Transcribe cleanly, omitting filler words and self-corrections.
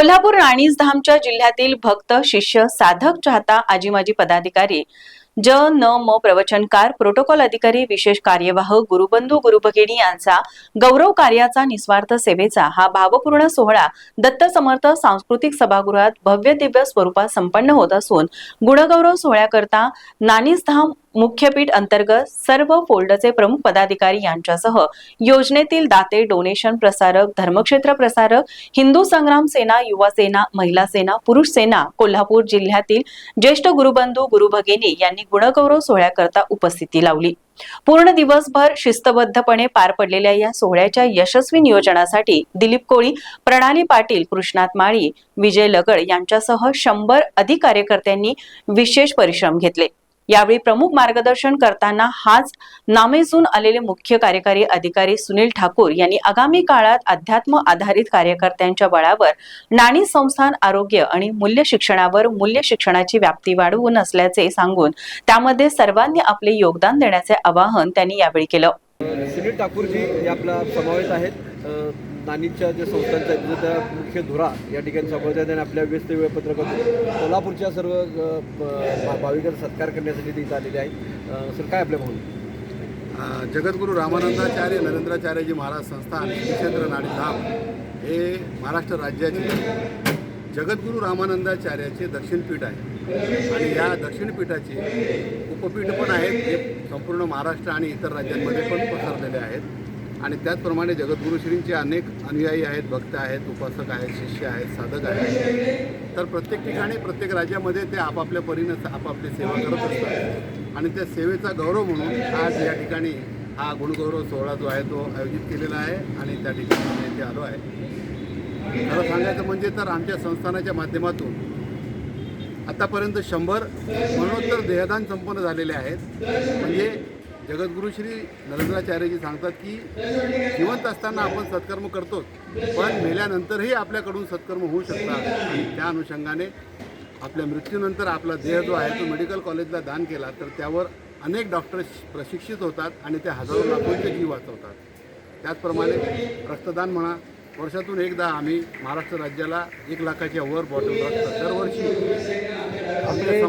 कोल्हापूर राणीसधामच्या जिल्ह्यातील भक्त शिष्य साधक चाहता आजी माजी पदाधिकारी न प्रवचनकार प्रोटोकॉल अधिकारी विशेष कार्यवाह गुरुबंधू गुरुभगिनी यांचा गौरव कार्याचा निस्वार्थ सेवेचा हा भावपूर्ण सोहळा दत्त समर्थ सांस्कृतिक सभागृहात भव्य दिव्य स्वरूपात संपन्न होत असून गुणगौरव सोहळ्याकरता नानीसधाम मुख्यपीठ अंतर्गत सर्व फोल्डचे प्रमुख पदाधिकारी यांच्यासह योजनेतील दाते डोनेशन प्रसारक धर्मक्षेत्र प्रसारक हिंदू संग्राम सेना युवा सेना महिला सेना पुरुष सेना कोल्हापूर जिल्ह्यातील ज्येष्ठ गुरुबंधू गुरुभगिनी यांनी गुणगौरव सोहळ्याकरता उपस्थिती लावली। पूर्ण दिवसभर शिस्तबद्धपणे पार पडलेल्या या सोहळ्याच्या यशस्वी नियोजनासाठी दिलीप कोळी, प्रणाली पाटील, कृष्णात माळी, विजय लगड यांच्यासह 100 अधिक कार्यकर्त्यांनी विशेष परिश्रम घेतले। यावेळी प्रमुख मार्गदर्शन करताना हाच नामेजून आलेले मुख्य कार्यकारी अधिकारी सुनील ठाकूर यांनी आगामी काळात अध्यात्म आधारित कार्यकर्त्यांच्या बळावर नाणी संस्थान आरोग्य आणि मूल्य शिक्षणावर मूल्य शिक्षणाची व्याप्ती वाढवून असल्याचे सांगून त्यामध्ये सर्वांनी आपले योगदान देण्याचे आवाहन त्यांनी यावेळी केलं। सुनील ठाकूरजी आपला समावेश आहेत। नानीच्या जे संस्थांच्या त्या मुख्य धुरा या ठिकाणी समावेश आहेत आणि आपल्या व्यस्त वेळपत्रकातून कोल्हापूरच्या सर्व भाविकांचा सत्कार करण्यासाठी तिथे आलेले आहेत। सर, काय आपल्या भावना? जगद्गुरू रामानंदाचार्य नरेंद्राचार्यजी महाराज संस्थान श्रीक्षेत्र नाणीसधाम हे महाराष्ट्र राज्याचे जगद्गुरू रामानंदाचार्याचे दक्षिणपीठ आहे आणि या दक्षिणपीठाचे उपपीठ पण आहेत जे संपूर्ण महाराष्ट्र आणि इतर राज्यांमध्ये पण पसरलेले आहेत आणि त्याचप्रमाणे जगद्गुरुश्रींचे अनेक अनुयायी आहेत, भक्त आहेत, उपासक आहेत, शिष्य आहेत, साधक आहेत। तर प्रत्येक ठिकाणी प्रत्येक राज्यामध्ये ते आपापल्या परीनं आपापली सेवा करत असतात आणि त्या सेवेचा गौरव म्हणून आज या ठिकाणी हा गुणगौरव सोहळा जो आहे तो आयोजित केलेला आहे आणि त्या ठिकाणी आम्ही इथे आलो आहे। खरं सांगायचं म्हणजे तर आमच्या संस्थानाच्या माध्यमातून आतापर्यंत 100 मरणोत्तर देहदान संपन्न झालेले आहेत। म्हणजे जगद्गुरू श्री नरेंद्राचार्यजी सांगतात की जिवंत असताना आपण सत्कर्म करतोच, पण मेल्यानंतरही आपल्याकडून सत्कर्म होऊ शकतात आणि त्या अनुषंगाने आपल्या मृत्यूनंतर आपला देह जो आहे तो मेडिकल कॉलेजला दान केला तर त्यावर अनेक डॉक्टर्स प्रशिक्षित होतात आणि ते हजारो लाखोंचे जीव वाचवतात। त्याचप्रमाणे रक्तदान म्हणा, वर्षातून एकदा आम्ही महाराष्ट्र राज्याला 1 लाखाच्या वर बॉटल रक्त दरवर्षी आपल्या